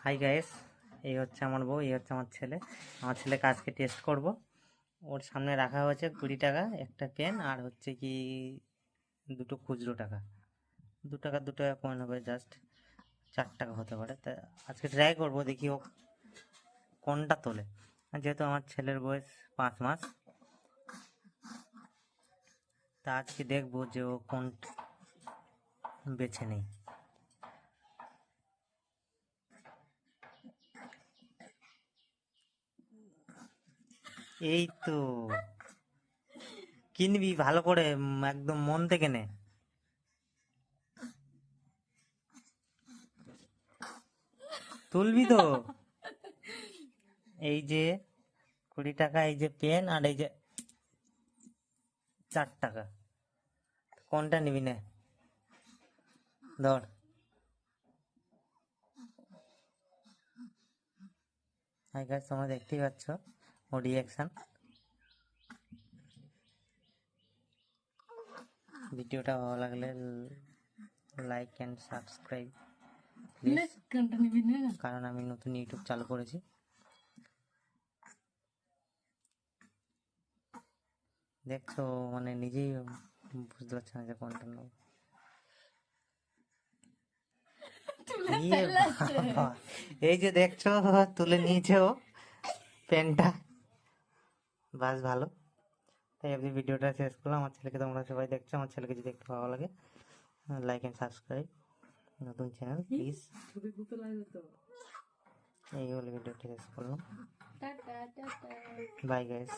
Hi guys, এই হচ্ছে আমার বউ, এই হচ্ছে আমার ছেলে। আমার ছেলেকে আজকে টেস্ট করব। ওর সামনে রাখা হয়েছে 20 টাকা একটা পেন, আর হচ্ছে কি দুটো খুচরো টাকা। 2 টাকা 2 টাকা কয়েন হবে, জাস্ট 4 টাকা হতে পারে। তা আজকে ট্রাই করবো, দেখি ও কোনটা তোলে। আর যেহেতু আমার ছেলের বয়স 5 মাস, তা আজকে দেখবো যে ও কোন বেছে নেই। এই তো কিনবি ভালো করে, একদম মন থেকে নে। তুলবি তো? এই যে 20 টাকা, এই যে পেন, আর এই যে 4 টাকা। কোনটা নিবি নে, ধর। হাই গাইস, তোমরা দেখতেই পাচ্ছ ওর রিয়াকশন। ভিডিওটা ভালো লাগলে লাইক অ্যান্ড সাবস্ক্রাইব প্লিজ, কারণ আমি নতুন ইউটিউব চালু করেছি। দেখছো, মানে নিজেই বুঝতে পারছে না যে কোনটা নেবো। ইয়ে বাবা, এই যে দেখছো তুলে নিয়েছে ও পেনটা। বাস ভালো। তাই আপনি ভিডিওটা শেষ করলাম। আমার ছেলেকে তোমরা সবাই দেখছো, আমার ছেলেকে যদি একটু ভালো লাগে লাইক অ্যান্ড সাবস্ক্রাইব, নতুন চ্যানেল প্লিজ। এই বলে ভিডিওটা শেষ করলাম। Bye guys.